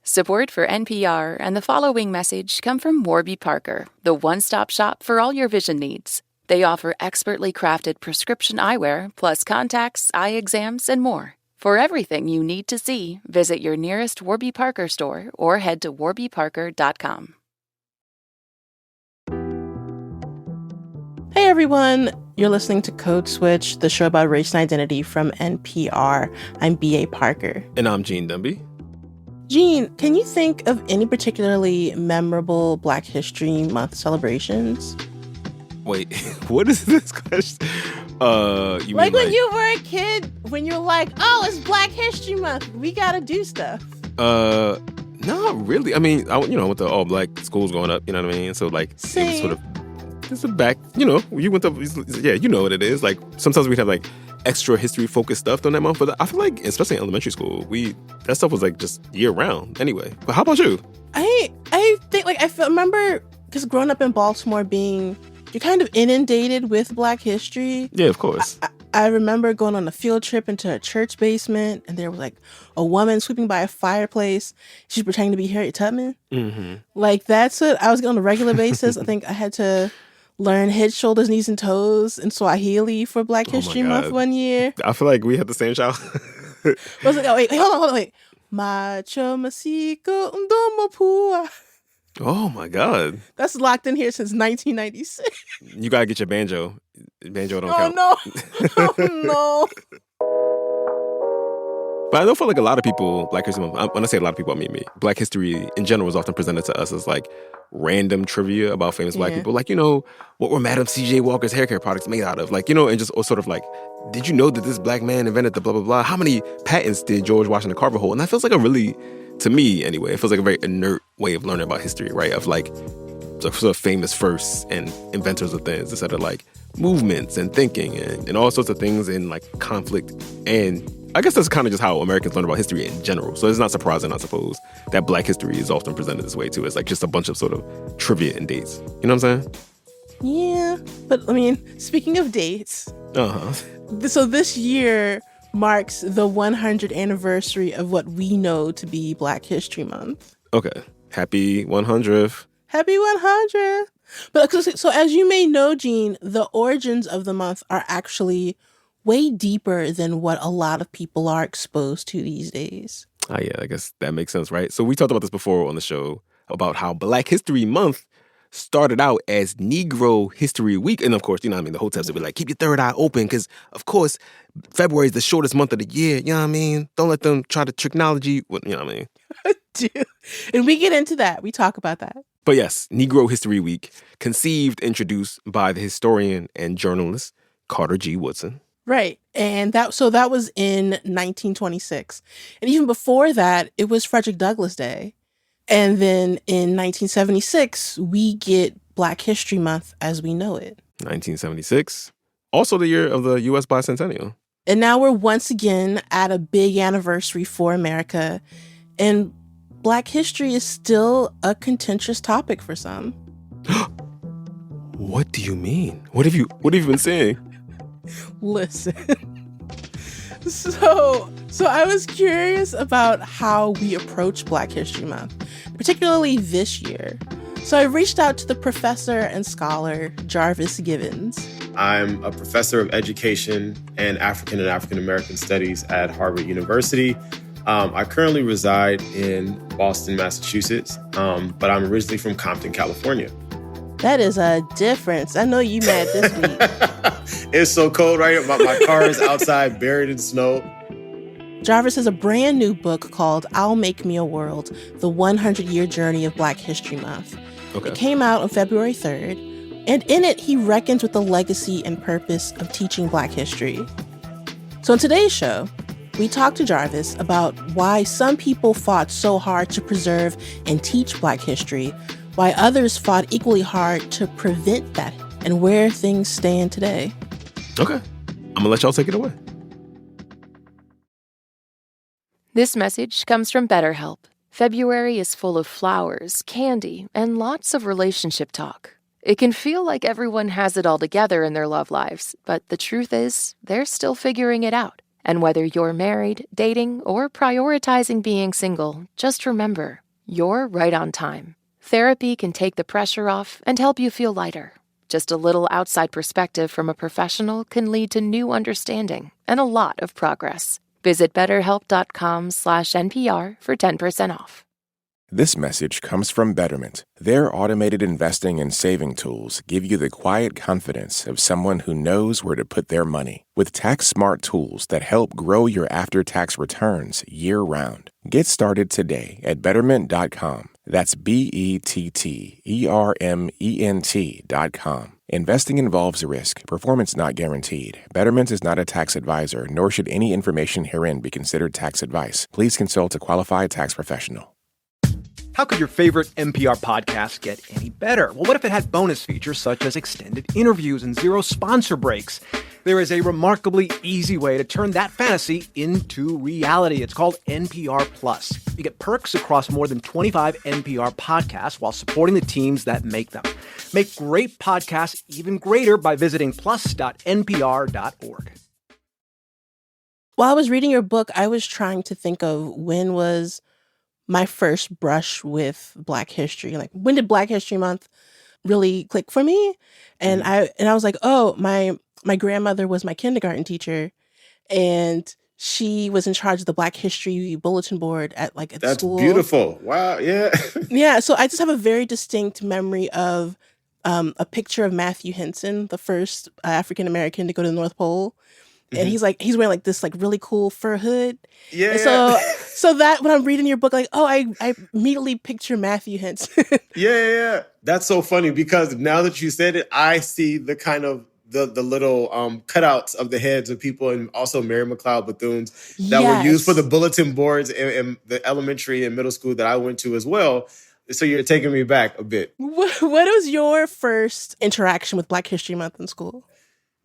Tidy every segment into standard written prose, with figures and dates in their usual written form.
Support for NPR and the following message come from Warby Parker, the one-stop shop for all your vision needs. They offer expertly crafted prescription eyewear, plus contacts, eye exams, and more. For everything you need to see, visit your nearest Warby Parker store or head to warbyparker.com. Hey everyone, you're listening to Code Switch, the show about race and identity from NPR. I'm B.A. Parker. And I'm Gene Dumby. Gene, can you think of any particularly memorable Black History Month celebrations? Wait, what is this question? You like when you were a kid, when you're like, oh, it's Black History Month, we gotta do stuff. Not really. I mean, I went to all black schools growing up, you know what I mean? So like, Same. It was sort of, it's a back, you went to, yeah, you know what it is. Like, sometimes we'd have like extra history-focused stuff during that month, but I feel like, especially in elementary school, that stuff was like just year-round anyway. But how about you? I think, like, remember, because growing up in Baltimore you're kind of inundated with Black history. Yeah, of course. I remember going on a field trip into a church basement, and there was like a woman sweeping by a fireplace. She's pretending to be Harriet Tubman. Mm-hmm. Like, that's what I was on a regular basis. I think I had to learn head, shoulders, knees, and toes in Swahili for Black History Month one year. I feel like we had the same child. I was like, oh, wait, hold on. Macho masiko ndomo pua. Oh my God. That's locked in here since 1996. You gotta get your banjo. Banjo don't count. No. Oh no. But I don't feel like a lot of people, Black History Month, when I say a lot of people, I mean me. Black history in general is often presented to us as like random trivia about famous Black people. Like, what were Madam C.J. Walker's hair care products made out of? Like, and just or sort of like, did you know that this Black man invented the blah, blah, blah? How many patents did George Washington Carver hold? And that feels like a really, to me anyway, it feels like a very inert way of learning about history, right? Of like, sort of famous firsts and inventors of things instead of like movements and thinking and all sorts of things in like conflict. And I guess that's kind of just how Americans learn about history in general. So it's not surprising, I suppose, that Black history is often presented this way too. It's like just a bunch of sort of trivia and dates. You know what I'm saying? Yeah, but I mean, speaking of dates, so this year marks the 100th anniversary of what we know to be Black History Month. Okay. Happy 100th. Happy 100th. But so as you may know, Gene, the origins of the month are actually way deeper than what a lot of people are exposed to these days. Oh, yeah, I guess that makes sense, right? So we talked about this before on the show about how Black History Month started out as Negro History Week. And of course, the hotels would be like, keep your third eye open because, of course, February is the shortest month of the year. You know what I mean? Don't let them try to technology. You know what I mean? Dude. And we get into that. We talk about that. But yes, Negro History Week, introduced by the historian and journalist Carter G. Woodson. Right. And that was in 1926. And even before that, it was Frederick Douglass Day. And then in 1976, we get Black History Month as we know it. 1976. Also the year of the U.S. bicentennial. And now we're once again at a big anniversary for America. And Black history is still a contentious topic for some. What do you mean? What have you been saying? Listen. So I was curious about how we approach Black History Month, particularly this year. So I reached out to the professor and scholar, Jarvis Givens. I'm a professor of education and African American studies at Harvard University. I currently reside in Boston, Massachusetts, but I'm originally from Compton, California. That is a difference. I know you mad this week. It's so cold, right? My car is outside, buried in snow. Jarvis has a brand new book called I'll Make Me a World, The 100-Year Journey of Black History Month. Okay. It came out on February 3rd, and in it, he reckons with the legacy and purpose of teaching Black history. So in today's show, we talked to Jarvis about why some people fought so hard to preserve and teach Black history, why others fought equally hard to prevent that, and where things stand today. Okay. I'm going to let y'all take it away. This message comes from BetterHelp. February is full of flowers, candy, and lots of relationship talk. It can feel like everyone has it all together in their love lives, but the truth is, they're still figuring it out. And whether you're married, dating, or prioritizing being single, just remember, you're right on time. Therapy can take the pressure off and help you feel lighter. Just a little outside perspective from a professional can lead to new understanding and a lot of progress. Visit betterhelp.com/NPR for 10% off. This message comes from Betterment. Their automated investing and saving tools give you the quiet confidence of someone who knows where to put their money. With tax-smart tools that help grow your after-tax returns year-round. Get started today at Betterment.com. That's BetterMent.com. Investing involves risk. Performance not guaranteed. Betterment is not a tax advisor, nor should any information herein be considered tax advice. Please consult a qualified tax professional. How could your favorite NPR podcast get any better? Well, what if it had bonus features such as extended interviews and 0 sponsor breaks? There is a remarkably easy way to turn that fantasy into reality. It's called NPR Plus. You get perks across more than 25 NPR podcasts while supporting the teams that make them. Make great podcasts even greater by visiting plus.npr.org. While I was reading your book, I was trying to think of when was my first brush with Black history. Like, when did Black History Month really click for me? And I was like, oh, my grandmother was my kindergarten teacher, and she was in charge of the Black History bulletin board at the school. That's beautiful. Wow. Yeah. Yeah. So I just have a very distinct memory of a picture of Matthew Henson, the first African American to go to the North Pole. And he's wearing this really cool fur hood. Yeah. And so that when I'm reading your book, I immediately picture Matthew Henson. Yeah. That's so funny because now that you said it, I see the kind of the little cutouts of the heads of people, and also Mary McLeod Bethune's that were used for the bulletin boards in the elementary and middle school that I went to as well. So you're taking me back a bit. What was your first interaction with Black History Month in school?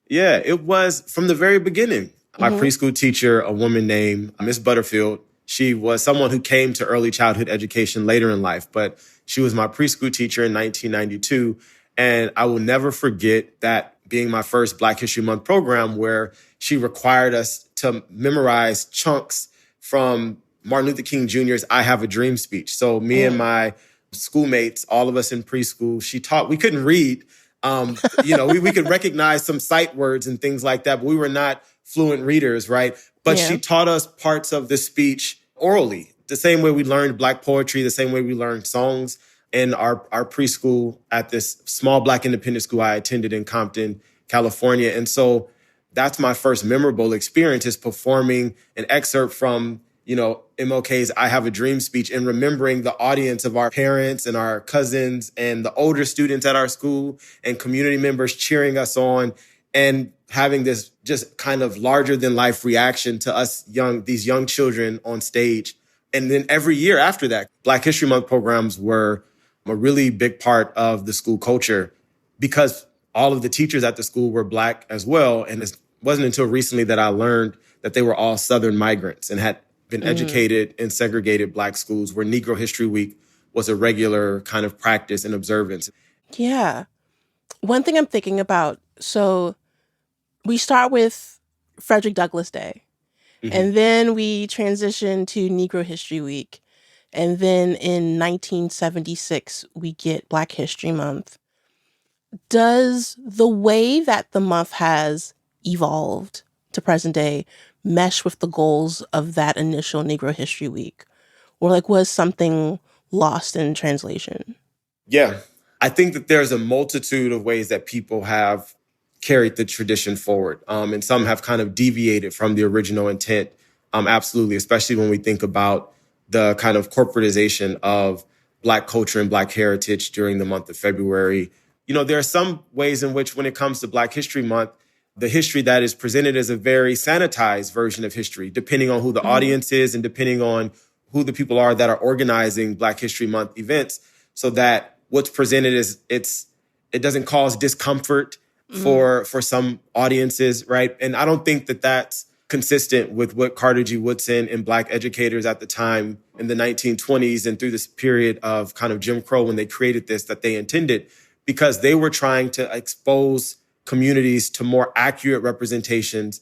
Yeah, it was from the very beginning. My preschool teacher, a woman named Miss Butterfield, she was someone who came to early childhood education later in life, but she was my preschool teacher in 1992. And I will never forget that being my first Black History Month program, where she required us to memorize chunks from Martin Luther King Jr.'s I Have a Dream speech. So me and my schoolmates, all of us in preschool, she taught, we couldn't read. We could recognize some sight words and things like that, but we were not fluent readers, right? But she taught us parts of the speech orally, the same way we learned Black poetry, the same way we learned songs in our preschool at this small Black independent school I attended in Compton, California. And so that's my first memorable experience, is performing an excerpt from MLK's I Have a Dream speech, and remembering the audience of our parents and our cousins and the older students at our school and community members cheering us on, and having this just kind of larger than life reaction to us these young children on stage. And then every year after that, Black History Month programs were a really big part of the school culture because all of the teachers at the school were Black as well. And it wasn't until recently that I learned that they were all Southern migrants and had been educated in segregated Black schools, where Negro History Week was a regular kind of practice and observance. Yeah. One thing I'm thinking about, so we start with Frederick Douglass Day, and then we transition to Negro History Week. And then in 1976, we get Black History Month. Does the way that the month has evolved to present day mesh with the goals of that initial Negro History Week? Or was something lost in translation? Yeah, I think that there's a multitude of ways that people have carried the tradition forward. And some have kind of deviated from the original intent. Absolutely, especially when we think about the kind of corporatization of Black culture and Black heritage during the month of February. There are some ways in which, when it comes to Black History Month, the history that is presented is a very sanitized version of history, depending on who the audience is and depending on who the people are that are organizing Black History Month events, so that what's presented it doesn't cause discomfort for some audiences, right? And I don't think that that's consistent with what Carter G. Woodson and Black educators at the time in the 1920s and through this period of kind of Jim Crow, when they created this, that they intended, because they were trying to expose communities to more accurate representations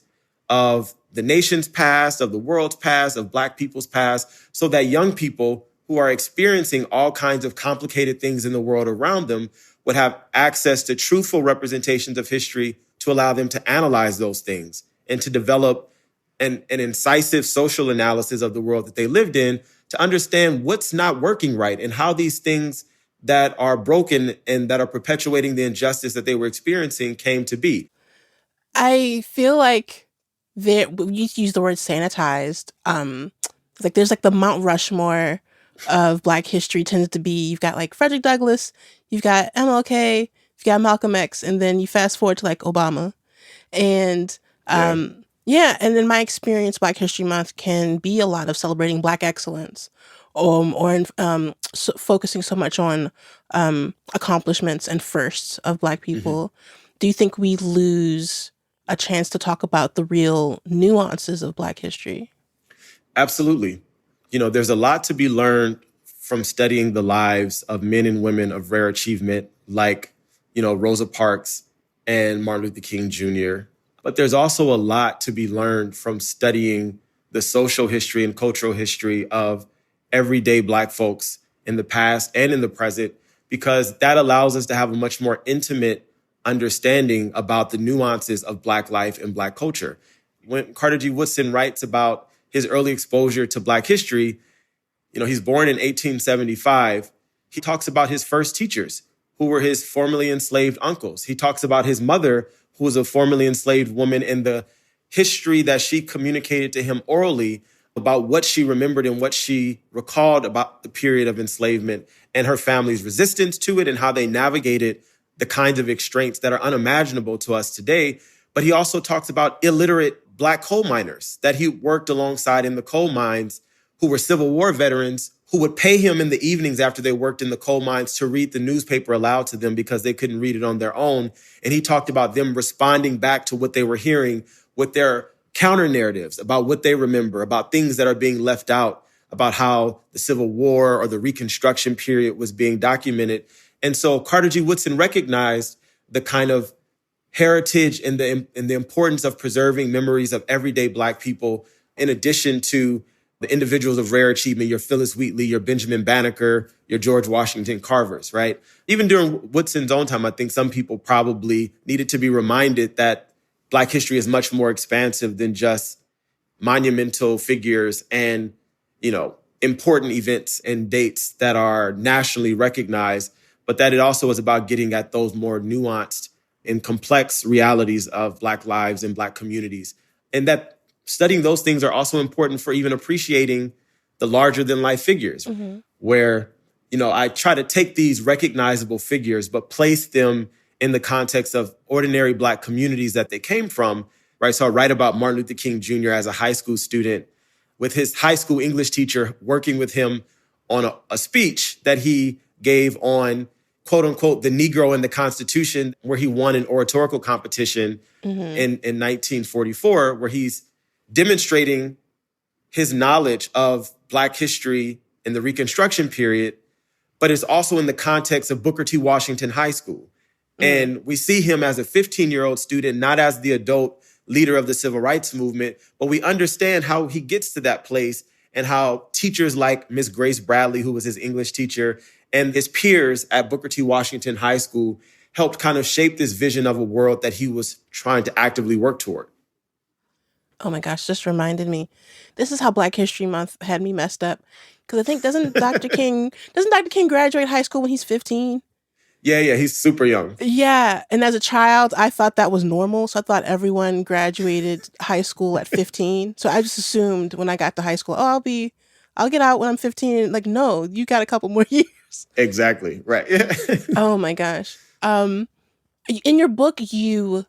of the nation's past, of the world's past, of Black people's past, so that young people who are experiencing all kinds of complicated things in the world around them would have access to truthful representations of history to allow them to analyze those things and to develop an incisive social analysis of the world that they lived in, to understand what's not working right and how these things that are broken and that are perpetuating the injustice that they were experiencing came to be. I feel like you use the word sanitized. Like there's like the Mount Rushmore of Black history tends to be, you've got like Frederick Douglass, you've got MLK, you've got Malcolm X, and then you fast forward to like Obama. And and in my experience, Black History Month can be a lot of celebrating Black excellence, focusing so much on accomplishments and firsts of Black people. Mm-hmm. Do you think we lose a chance to talk about the real nuances of Black history? Absolutely. There's a lot to be learned from studying the lives of men and women of rare achievement, like, Rosa Parks and Martin Luther King Jr. But there's also a lot to be learned from studying the social history and cultural history of everyday Black folks in the past and in the present, because that allows us to have a much more intimate understanding about the nuances of Black life and Black culture. When Carter G. Woodson writes about his early exposure to Black history, he's born in 1875. He talks about his first teachers, who were his formerly enslaved uncles. He talks about his mother, who was a formerly enslaved woman, and the history that she communicated to him orally about what she remembered and what she recalled about the period of enslavement and her family's resistance to it and how they navigated the kinds of constraints that are unimaginable to us today. But he also talks about illiterate Black coal miners that he worked alongside in the coal mines, who were Civil War veterans, who would pay him in the evenings after they worked in the coal mines to read the newspaper aloud to them because they couldn't read it on their own. And he talked about them responding back to what they were hearing with their counter narratives about what they remember, about things that are being left out, about how the Civil War or the Reconstruction period was being documented. And so Carter G. Woodson recognized the kind of heritage and the importance of preserving memories of everyday Black people, in addition to the individuals of rare achievement, your Phyllis Wheatley, your Benjamin Banneker, your George Washington Carvers, right? Even during Woodson's own time, I think some people probably needed to be reminded that Black history is much more expansive than just monumental figures and, important events and dates that are nationally recognized, but that it also is about getting at those more nuanced and complex realities of Black lives and Black communities. And that studying those things are also important for even appreciating the larger than life figures, where, I try to take these recognizable figures, but place them in the context of ordinary Black communities that they came from, right? So I write about Martin Luther King Jr. as a high school student, with his high school English teacher working with him on a speech that he gave on, quote unquote, the Negro in the Constitution, where he won an oratorical competition in 1944, where he's demonstrating his knowledge of Black history in the Reconstruction period, but it's also in the context of Booker T. Washington High School. And we see him as a 15-year-old student, not as the adult leader of the civil rights movement, but we understand how he gets to that place and how teachers like Miss Grace Bradley, who was his English teacher, and his peers at Booker T. Washington High School helped kind of shape this vision of a world that he was trying to actively work toward. Oh my gosh, just reminded me. This is how Black History Month had me messed up. Because I think, doesn't Dr. King graduate high school when he's 15? Yeah, he's super young. Yeah, and as a child, I thought that was normal. So I thought everyone graduated high school at 15. So I just assumed when I got to high school, I'll get out when I'm 15. Like, no, you got a couple more years. Exactly, right. Oh my gosh. In your book, you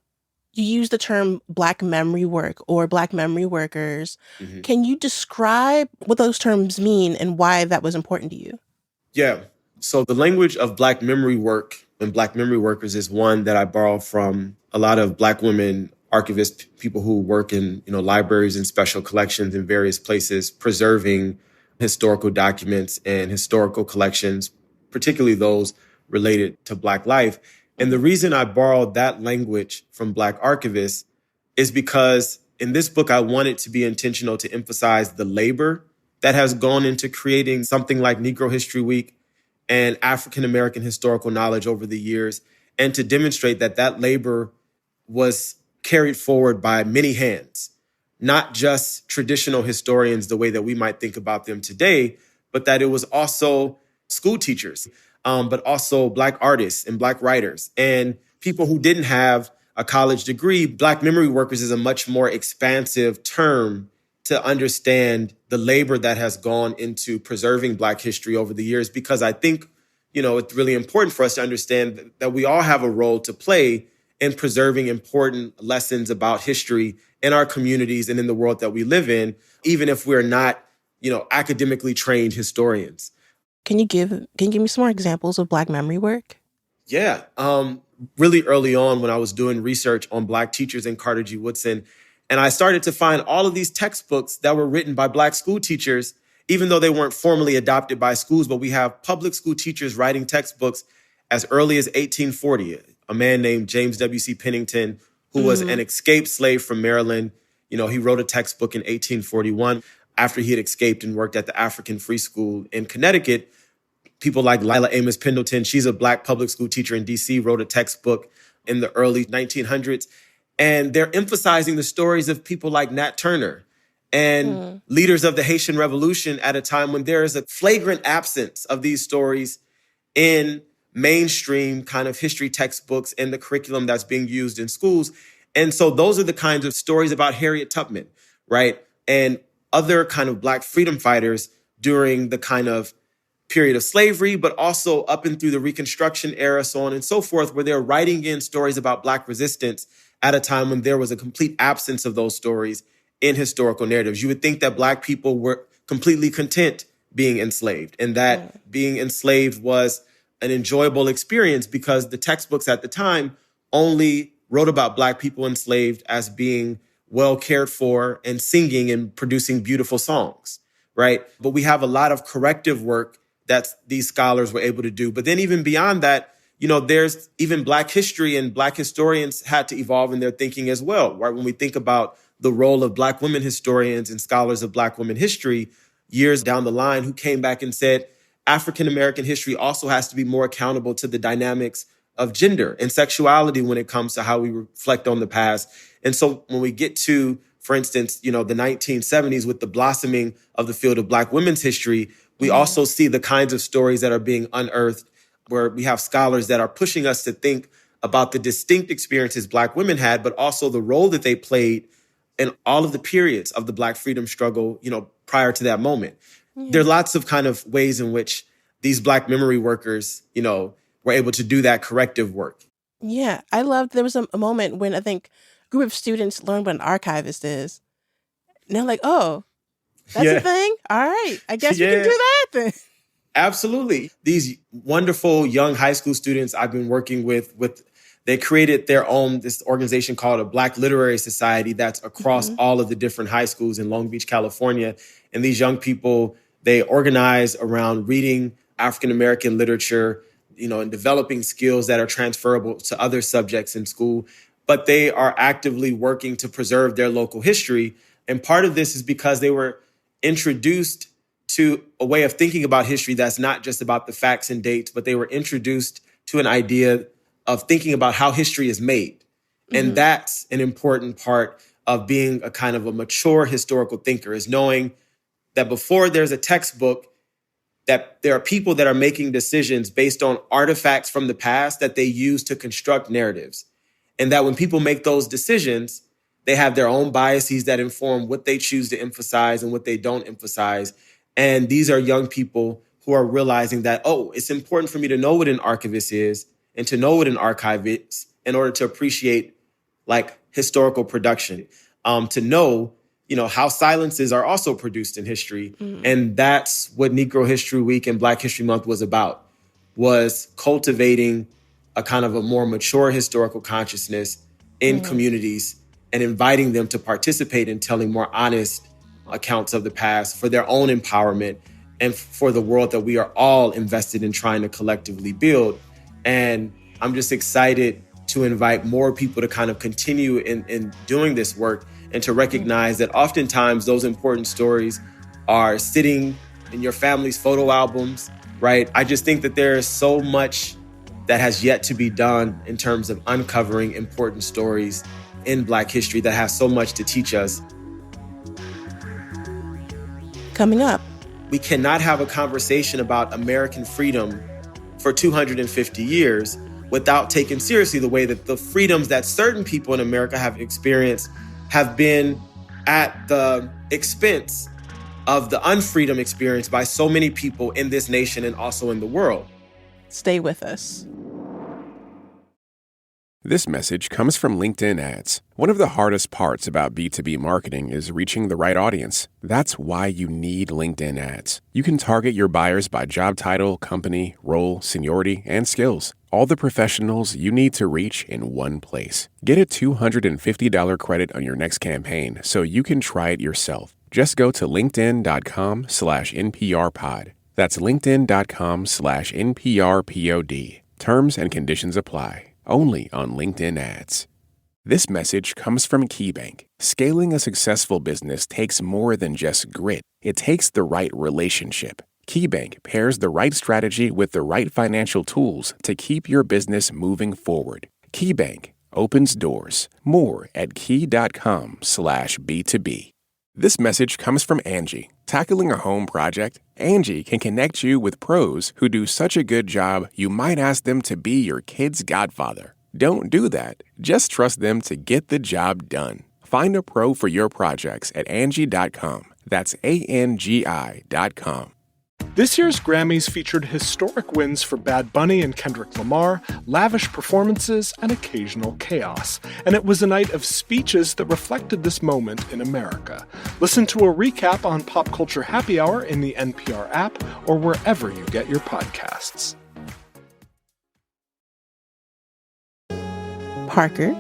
use the term Black memory work or Black memory workers. Can you describe what those terms mean and why that was important to you? Yeah. So the language of Black memory work and Black memory workers is one that I borrow from a lot of Black women archivists, people who work in, libraries and special collections in various places, preserving historical documents and historical collections, particularly those related to Black life. And the reason I borrowed that language from Black archivists is because In this book, I wanted to be intentional to emphasize the labor that has gone into creating something like Negro History Week and African American historical knowledge over the years, and to demonstrate that that labor was carried forward by many hands, not just traditional historians the way that we might think about them today, but that it was also school teachers, but also Black artists and Black writers and people who didn't have a college degree. Black memory workers is a much more expansive term to understand the labor that has gone into preserving Black history over the years, because I think, it's really important for us to understand that we all have a role to play in preserving important lessons about history in our communities and in the world that we live in, even if we're not, academically trained historians. Can you give me some more examples of Black memory work? Yeah. Really early on when I was doing research on Black teachers in Carter G. Woodson, and I started to find all of these textbooks that were written by Black school teachers, even though they weren't formally adopted by schools, but we have public school teachers writing textbooks as early as 1840. A man named James W.C. Pennington, who was an escaped slave from Maryland. He wrote a textbook in 1841 after he had escaped and worked at the African Free School in Connecticut. People like Lila Amos Pendleton, she's a Black public school teacher in D.C., wrote a textbook in the early 1900s. And they're emphasizing the stories of people like Nat Turner and leaders of the Haitian Revolution at a time when there is a flagrant absence of these stories in mainstream kind of history textbooks and the curriculum that's being used in schools. And so those are the kinds of stories about Harriet Tubman, right? And other kind of Black freedom fighters during the kind of period of slavery, but also up and through the Reconstruction era, so on and so forth, where they're writing in stories about Black resistance at a time when there was a complete absence of those stories in historical narratives. You would think that Black people were completely content being enslaved, and that being enslaved was an enjoyable experience because the textbooks at the time only wrote about Black people enslaved as being well cared for and singing and producing beautiful songs, right? But we have a lot of corrective work that these scholars were able to do. But then even beyond that, there's even Black history, and Black historians had to evolve in their thinking as well, right? When we think about the role of Black women historians and scholars of Black women history years down the line, who came back and said, African-American history also has to be more accountable to the dynamics of gender and sexuality when it comes to how we reflect on the past. And so when we get to, for instance, the 1970s with the blossoming of the field of Black women's history, we also see the kinds of stories that are being unearthed, where we have scholars that are pushing us to think about the distinct experiences Black women had, but also the role that they played in all of the periods of the Black freedom struggle, prior to that moment. There are lots of kind of ways in which these Black memory workers, were able to do that corrective work. Yeah, I loved, there was a moment when I think a group of students learned what an archivist is. And they're like, oh, that's a thing? All right, I guess we can do that then. Absolutely. These wonderful young high school students I've been working with, they created this organization called a Black Literary Society that's across all of the different high schools in Long Beach, California. And these young people, they organize around reading African-American literature, and developing skills that are transferable to other subjects in school. But they are actively working to preserve their local history. And part of this is because they were introduced to a way of thinking about history that's not just about the facts and dates, but they were introduced to an idea of thinking about how history is made. And that's an important part of being a kind of a mature historical thinker, is knowing that before there's a textbook, that there are people that are making decisions based on artifacts from the past that they use to construct narratives. And that when people make those decisions, they have their own biases that inform what they choose to emphasize and what they don't emphasize. And these are young people who are realizing that, it's important for me to know what an archivist is and to know what an archive is in order to appreciate historical production, to know, how silences are also produced in history. And that's what Negro History Week and Black History Month was about, was cultivating a kind of a more mature historical consciousness in communities and inviting them to participate in telling more honest accounts of the past for their own empowerment and for the world that we are all invested in trying to collectively build. And I'm just excited to invite more people to kind of continue in doing this work and to recognize that oftentimes those important stories are sitting in your family's photo albums, right? I just think that there is so much that has yet to be done in terms of uncovering important stories in Black history that have so much to teach us. Coming up, we cannot have a conversation about American freedom for 250 years without taking seriously the way that the freedoms that certain people in America have experienced have been at the expense of the unfreedom experienced by so many people in this nation and also in the world. Stay with us. This message comes from LinkedIn ads. One of the hardest parts about B2B marketing is reaching the right audience. That's why you need LinkedIn ads. You can target your buyers by job title, company, role, seniority, and skills. All the professionals you need to reach in one place. Get a $250 credit on your next campaign so you can try it yourself. Just go to linkedin.com/NPRpod. That's linkedin.com/NPRpod. Terms and conditions apply. Only on LinkedIn ads. This message comes from KeyBank. Scaling a successful business takes more than just grit. It takes the right relationship. KeyBank pairs the right strategy with the right financial tools to keep your business moving forward. KeyBank opens doors. More at key.com/B2B. This message comes from Angie. Tackling a home project? Angie can connect you with pros who do such a good job you might ask them to be your kid's godfather. Don't do that. Just trust them to get the job done. Find a pro for your projects at Angie.com. That's ANGI.com. This year's Grammys featured historic wins for Bad Bunny and Kendrick Lamar, lavish performances, and occasional chaos. And it was a night of speeches that reflected this moment in America. Listen to a recap on Pop Culture Happy Hour in the NPR app or wherever you get your podcasts. Parker.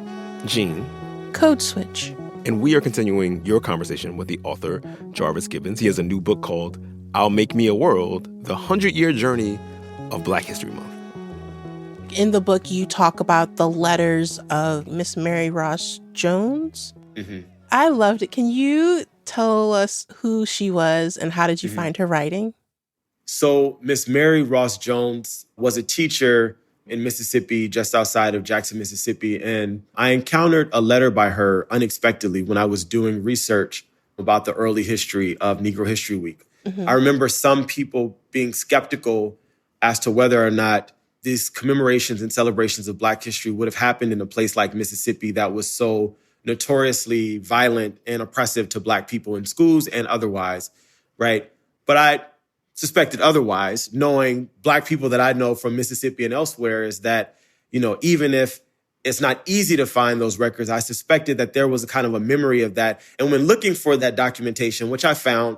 Gene. Code Switch. And we are continuing your conversation with the author, Jarvis Givens. He has a new book called I'll Make Me a World, the 100-Year Journey of Black History Month. In the book, you talk about the letters of Miss Mary Ross Jones. Mm-hmm. I loved it. Can you tell us who she was and how did you find her writing? So Miss Mary Ross Jones was a teacher in Mississippi, just outside of Jackson, Mississippi. And I encountered a letter by her unexpectedly when I was doing research about the early history of Negro History Week. Mm-hmm. I remember some people being skeptical as to whether or not these commemorations and celebrations of Black history would have happened in a place like Mississippi that was so notoriously violent and oppressive to Black people in schools and otherwise, right? But I suspected otherwise, knowing Black people that I know from Mississippi and elsewhere, is that, even if it's not easy to find those records, I suspected that there was a kind of a memory of that. And when looking for that documentation, which I found,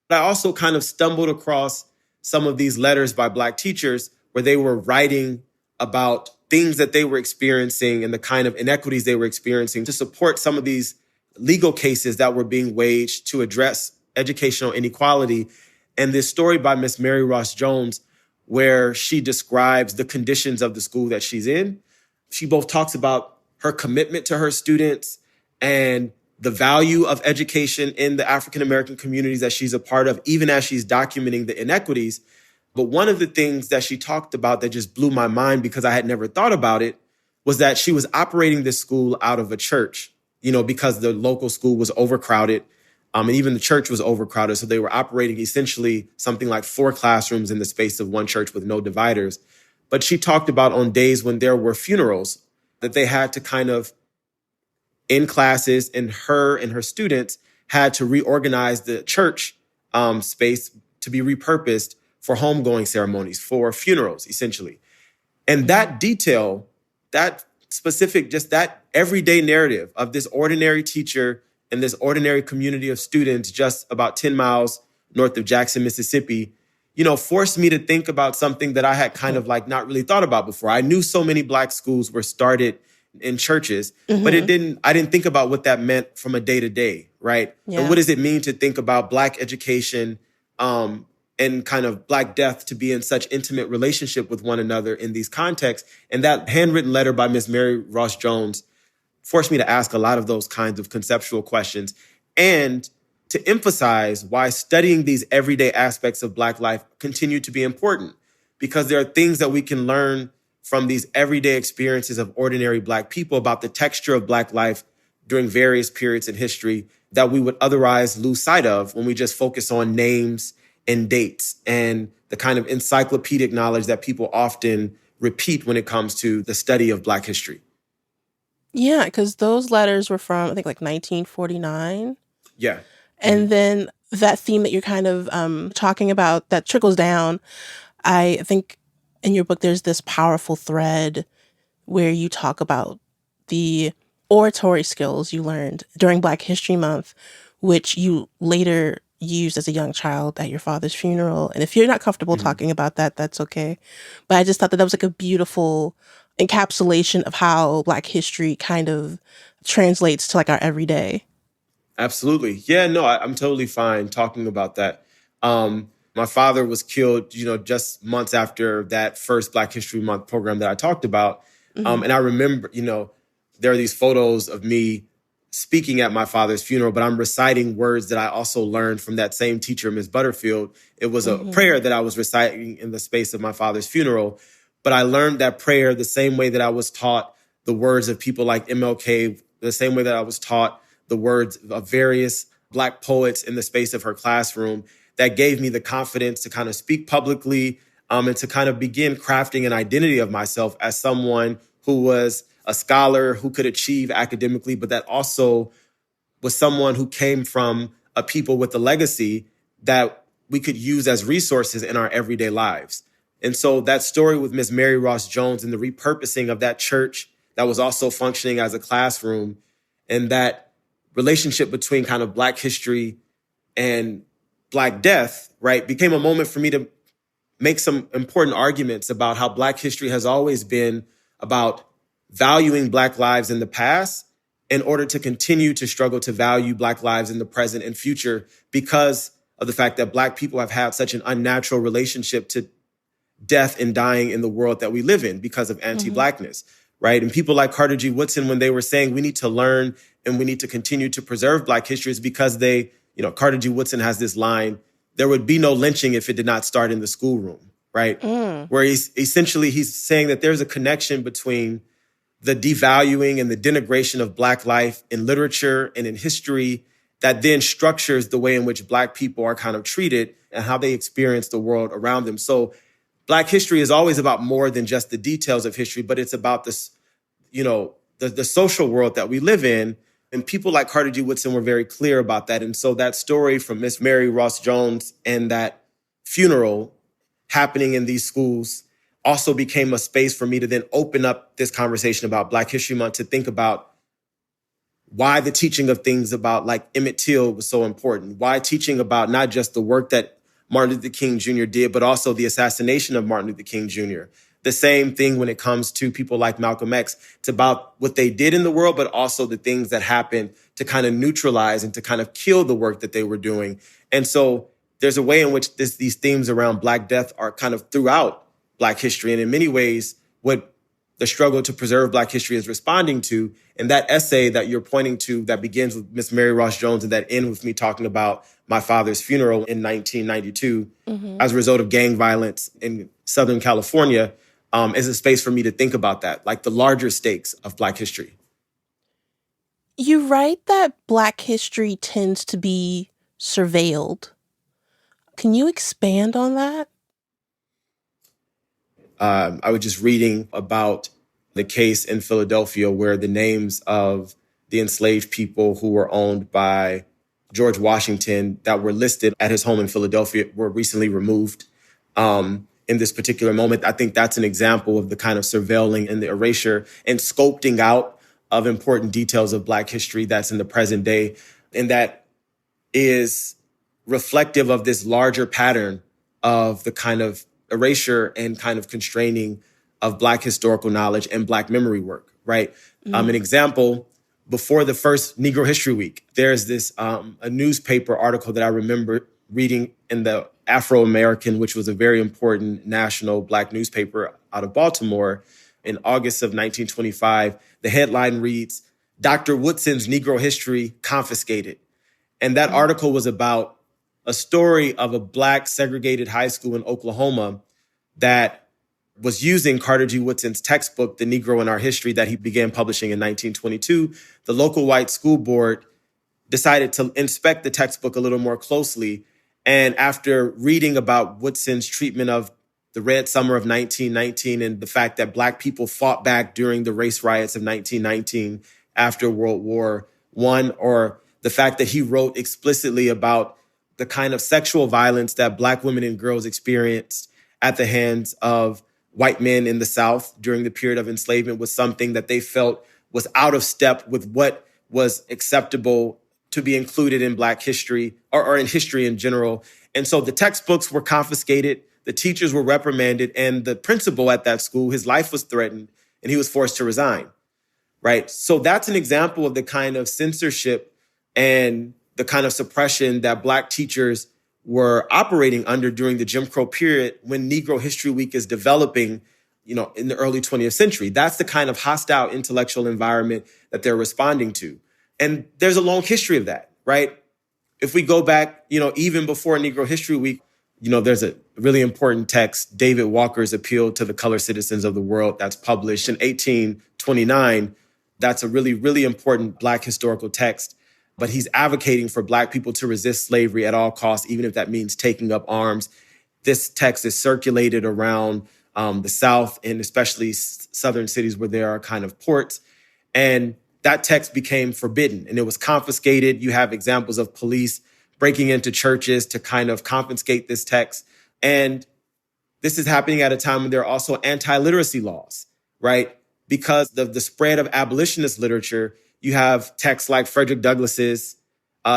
I also kind of stumbled across some of these letters by Black teachers where they were writing about things that they were experiencing and the kind of inequities they were experiencing to support some of these legal cases that were being waged to address educational inequality. And this story by Miss Mary Ross Jones, where she describes the conditions of the school that she's in. She both talks about her commitment to her students and the value of education in the African-American communities that she's a part of, even as she's documenting the inequities. But one of the things that she talked about that just blew my mind because I had never thought about it was that she was operating this school out of a church, because the local school was overcrowded. And even the church was overcrowded. So they were operating essentially something like 4 classrooms in the space of one church with no dividers. But she talked about on days when there were funerals that they had to kind of, in classes, and her and her students had to reorganize the church space to be repurposed for homegoing ceremonies, for funerals, essentially. And that detail, that specific, just that everyday narrative of this ordinary teacher and this ordinary community of students just about 10 miles north of Jackson, Mississippi, forced me to think about something that I had kind of not really thought about before. I knew so many Black schools were started in churches, but I didn't think about what that meant from a day to day, right? Yeah. And what does it mean to think about Black education and kind of Black death to be in such intimate relationship with one another in these contexts? And that handwritten letter by Miss Mary Ross Jones forced me to ask a lot of those kinds of conceptual questions and to emphasize why studying these everyday aspects of Black life continue to be important, because there are things that we can learn from these everyday experiences of ordinary Black people about the texture of Black life during various periods in history that we would otherwise lose sight of when we just focus on names and dates and the kind of encyclopedic knowledge that people often repeat when it comes to the study of Black history. Yeah, because those letters were from, I think, like 1949. Yeah. And then that theme that you're kind of talking about that trickles down, I think in your book there's this powerful thread where you talk about the oratory skills you learned during Black History Month, which you later used as a young child at your father's funeral. And if you're not comfortable talking about that, that's okay. But I just thought that was like a beautiful encapsulation of how Black history kind of translates to like our everyday. Absolutely. Yeah, no, I'm totally fine talking about that. My father was killed, just months after that first Black History Month program that I talked about. And I remember, there are these photos of me speaking at my father's funeral, but I'm reciting words that I also learned from that same teacher, Ms. Butterfield. It was a prayer that I was reciting in the space of my father's funeral. But I learned that prayer the same way that I was taught the words of people like MLK, the same way that I was taught the words of various Black poets in the space of her classroom. That gave me the confidence to kind of speak publicly and to kind of begin crafting an identity of myself as someone who was a scholar who could achieve academically, but that also was someone who came from a people with a legacy that we could use as resources in our everyday lives. And so that story with Miss Mary Ross Jones and the repurposing of that church that was also functioning as a classroom, and that relationship between kind of Black history and Black death, right, became a moment for me to make some important arguments about how Black history has always been about valuing Black lives in the past in order to continue to struggle to value Black lives in the present and future, because of the fact that Black people have had such an unnatural relationship to death and dying in the world that we live in because of anti-Blackness, right? And people like Carter G. Woodson, when they were saying we need to learn and we need to continue to preserve Black history, is because they, Carter G. Woodson has this line, there would be no lynching if it did not start in the schoolroom, right? Where he's saying that there's a connection between the devaluing and the denigration of Black life in literature and in history that then structures the way in which Black people are kind of treated and how they experience the world around them. So Black history is always about more than just the details of history, but it's about this, the social world that we live in. And people like Carter G. Woodson were very clear about that. And so that story from Miss Mary Ross Jones and that funeral happening in these schools also became a space for me to then open up this conversation about Black History Month, to think about why the teaching of things about like Emmett Till was so important, why teaching about not just the work that Martin Luther King Jr. did, but also the assassination of Martin Luther King Jr. The same thing when it comes to people like Malcolm X. It's about what they did in the world, but also the things that happened to kind of neutralize and to kind of kill the work that they were doing. And so there's a way in which these themes around Black death are kind of throughout Black history. And in many ways, what the struggle to preserve Black history is responding to. And that essay that you're pointing to that begins with Miss Mary Ross Jones and that ends with me talking about my father's funeral in 1992 as a result of gang violence in Southern California is a space for me to think about that, like the larger stakes of Black history. You write that Black history tends to be surveilled. Can you expand on that? I was just reading about the case in Philadelphia where the names of the enslaved people who were owned by George Washington that were listed at his home in Philadelphia were recently removed. In this particular moment, I think that's an example of the kind of surveilling and the erasure and sculpting out of important details of Black history that's in the present day. And that is reflective of this larger pattern of the kind of erasure and kind of constraining of Black historical knowledge and Black memory work, right? An example, before the first Negro History Week, there's this a newspaper article that I remember reading in the Afro-American, which was a very important national Black newspaper out of Baltimore in August of 1925. The headline reads, Dr. Woodson's Negro History Confiscated. And that article was about a story of a Black segregated high school in Oklahoma that was using Carter G. Woodson's textbook, The Negro in Our History, that he began publishing in 1922. The local white school board decided to inspect the textbook a little more closely. And after reading about Woodson's treatment of the Red Summer of 1919 and the fact that Black people fought back during the race riots of 1919 after World War I, or the fact that he wrote explicitly about the kind of sexual violence that Black women and girls experienced at the hands of white men in the South during the period of enslavement was something that they felt was out of step with what was acceptable to be included in Black history or in history in general. And so the textbooks were confiscated, the teachers were reprimanded, and the principal at that school, his life was threatened, and he was forced to resign, right? So that's an example of the kind of censorship and the kind of suppression that Black teachers were operating under during the Jim Crow period when Negro History Week is developing, in the early 20th century. That's the kind of hostile intellectual environment that they're responding to. And there's a long history of that, right? If we go back, even before Negro History Week, there's a really important text, David Walker's Appeal to the Colored Citizens of the World, that's published in 1829. That's a really, really important Black historical text. But he's advocating for Black people to resist slavery at all costs, even if that means taking up arms. This text is circulated around the South and especially southern cities where there are kind of ports. And that text became forbidden and it was confiscated. You have examples of police breaking into churches to kind of confiscate this text. And this is happening at a time when there are also anti-literacy laws, right? Because of the spread of abolitionist literature, you have texts like Frederick Douglass's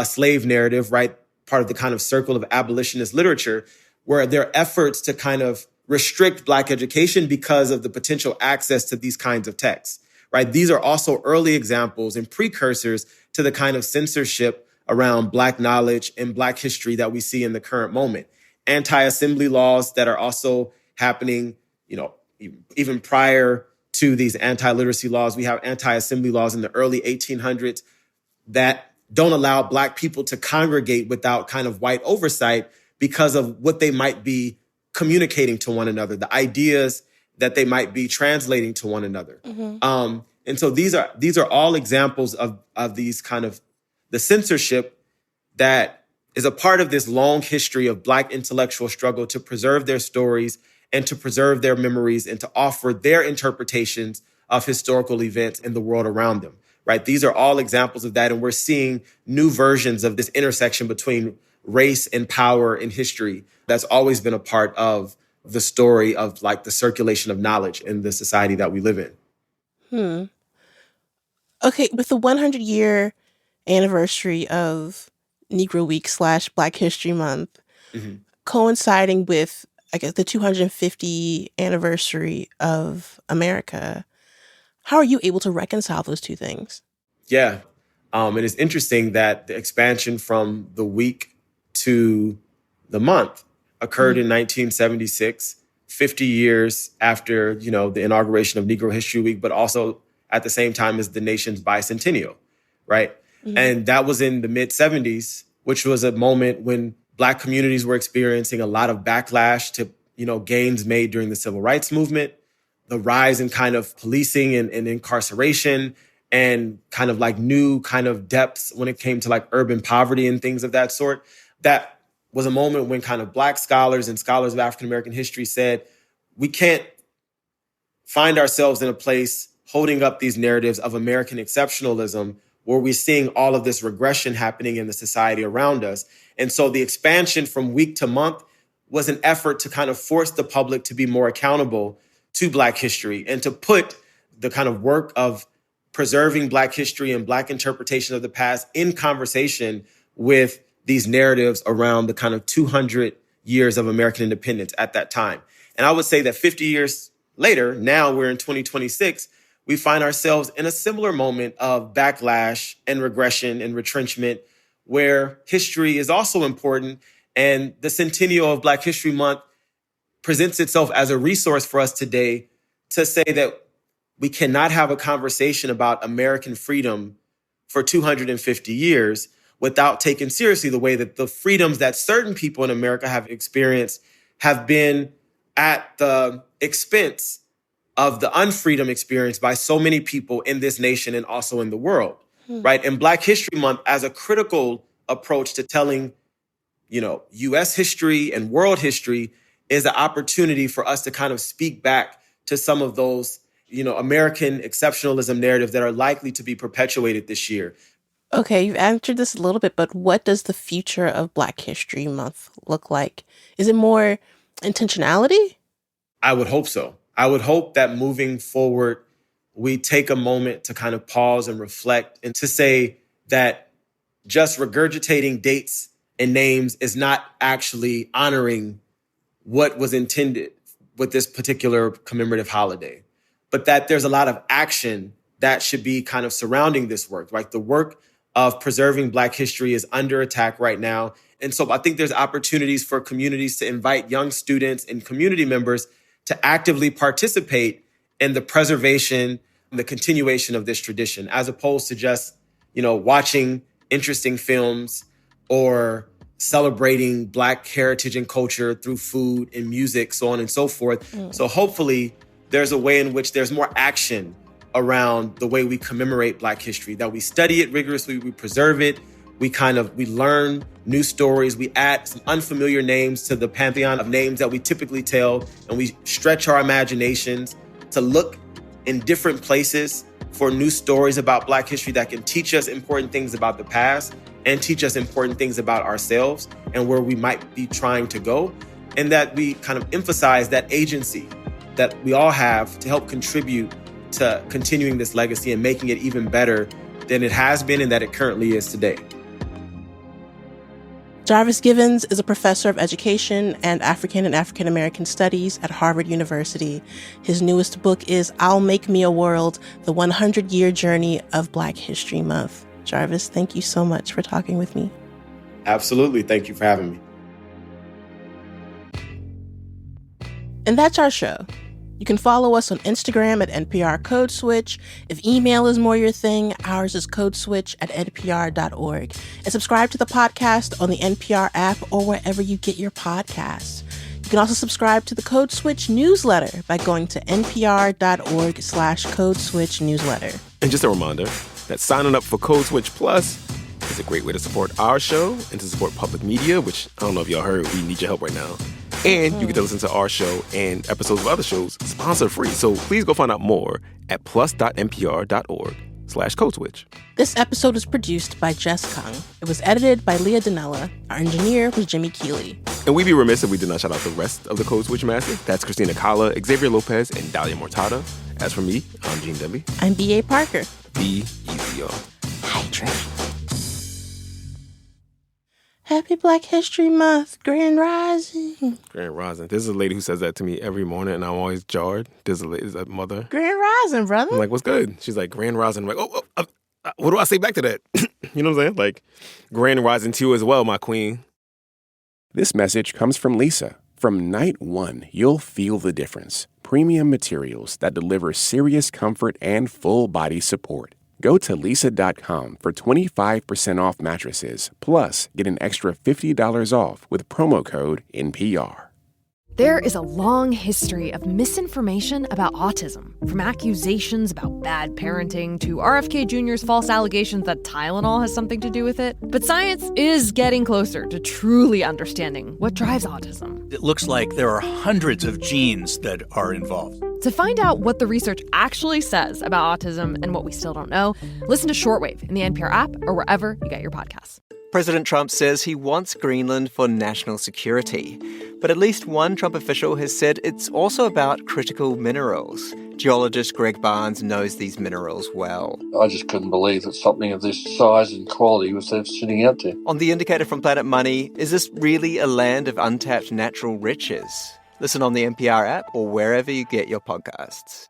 slave narrative, right? Part of the kind of circle of abolitionist literature, where there are efforts to kind of restrict Black education because of the potential access to these kinds of texts, right? These are also early examples and precursors to the kind of censorship around Black knowledge and Black history that we see in the current moment. Anti-assembly laws that are also happening, even prior to these anti-literacy laws. We have anti-assembly laws in the early 1800s that don't allow Black people to congregate without kind of white oversight because of what they might be communicating to one another, the ideas that they might be translating to one another. Mm-hmm. And so these are all examples of these kind of the censorship that is a part of this long history of Black intellectual struggle to preserve their stories and to preserve their memories and to offer their interpretations of historical events in the world around them, right? These are all examples of that. And we're seeing new versions of this intersection between race and power in history that's always been a part of the story of like the circulation of knowledge in the society that we live in. Okay, with the 100-year anniversary of Negro Week / Black History Month, coinciding with, I guess, the 250 anniversary of America, how are you able to reconcile those two things? Yeah, it is interesting that the expansion from the week to the month occurred in 1976, 50 years after, the inauguration of Negro History Week, but also at the same time as the nation's bicentennial, right? Mm-hmm. And that was in the mid-70s, which was a moment when Black communities were experiencing a lot of backlash to, gains made during the civil rights movement, the rise in kind of policing and incarceration, and kind of like new kind of depths when it came to like urban poverty and things of that sort. That was a moment when kind of Black scholars and scholars of African-American history said, we can't find ourselves in a place holding up these narratives of American exceptionalism where we're seeing all of this regression happening in the society around us. And so the expansion from week to month was an effort to kind of force the public to be more accountable to Black history and to put the kind of work of preserving Black history and Black interpretation of the past in conversation with these narratives around the kind of 200 years of American independence at that time. And I would say that 50 years later, now we're in 2026, we find ourselves in a similar moment of backlash and regression and retrenchment where history is also important. And the centennial of Black History Month presents itself as a resource for us today to say that we cannot have a conversation about American freedom for 250 years without taking seriously the way that the freedoms that certain people in America have experienced have been at the expense of the unfreedom experienced by so many people in this nation and also in the world, right? And Black History Month as a critical approach to telling, U.S. history and world history is an opportunity for us to kind of speak back to some of those, American exceptionalism narratives that are likely to be perpetuated this year. Okay, you've answered this a little bit, but what does the future of Black History Month look like? Is it more intentionality? I would hope so. I would hope that moving forward, we take a moment to kind of pause and reflect and to say that just regurgitating dates and names is not actually honoring what was intended with this particular commemorative holiday, but that there's a lot of action that should be kind of surrounding this work, right? The work of preserving Black history is under attack right now. And so I think there's opportunities for communities to invite young students and community members to actively participate in the preservation and the continuation of this tradition, as opposed to just, watching interesting films or celebrating Black heritage and culture through food and music, so on and so forth. So hopefully there's a way in which there's more action around the way we commemorate Black history, that we study it rigorously, we preserve it, we learn new stories, we add some unfamiliar names to the pantheon of names that we typically tell, and we stretch our imaginations to look in different places for new stories about Black history that can teach us important things about the past and teach us important things about ourselves and where we might be trying to go, and that we kind of emphasize that agency that we all have to help contribute to continuing this legacy and making it even better than it has been and that it currently is today. Jarvis Givens is a professor of education and African American studies at Harvard University. His newest book is I'll Make Me a World, the 100-Year Journey of Black History Month. Jarvis, thank you so much for talking with me. Absolutely. Thank you for having me. And that's our show. You can follow us on Instagram at NPR Code Switch. If email is more your thing, ours is codeswitch@npr.org. And subscribe to the podcast on the NPR app or wherever you get your podcasts. You can also subscribe to the Code Switch newsletter by going to npr.org/codeswitch newsletter. And just a reminder that signing up for Code Switch Plus is a great way to support our show and to support public media, which I don't know if y'all heard, we need your help right now. And you get to listen to our show and episodes of other shows sponsor-free. So please go find out more at plus.npr.org/codeswitch. This episode was produced by Jess Kung. It was edited by Leah Donnella. Our engineer was Jimmy Keeley. And we'd be remiss if we did not shout out the rest of the Code Switch Massive. That's Christina Kala, Xavier Lopez, and Dalia Mortada. As for me, I'm Gene Demby. I'm B.A. Parker. Be easy, y'all. Hydrate. Happy Black History Month, Grand Rising. Grand Rising. There's a lady who says that to me every morning, and I'm always jarred. There's a mother. Grand Rising, brother. I'm like, what's good? She's like, Grand Rising. I'm like, what do I say back to that? You know what I'm saying? Like, Grand Rising to you as well, my queen. This message comes from Lisa. From night one, you'll feel the difference. Premium materials that deliver serious comfort and full body support. Go to Leesa.com for 25% off mattresses, plus get an extra $50 off with promo code NPR. There is a long history of misinformation about autism, from accusations about bad parenting to RFK Jr.'s false allegations that Tylenol has something to do with it. But science is getting closer to truly understanding what drives autism. It looks like there are hundreds of genes that are involved. To find out what the research actually says about autism and what we still don't know, listen to Shortwave in the NPR app or wherever you get your podcasts. President Trump says he wants Greenland for national security. But at least one Trump official has said it's also about critical minerals. Geologist Greg Barnes knows these minerals well. I just couldn't believe that something of this size and quality was sitting out there. On The Indicator from Planet Money, is this really a land of untapped natural riches? Listen on the NPR app or wherever you get your podcasts.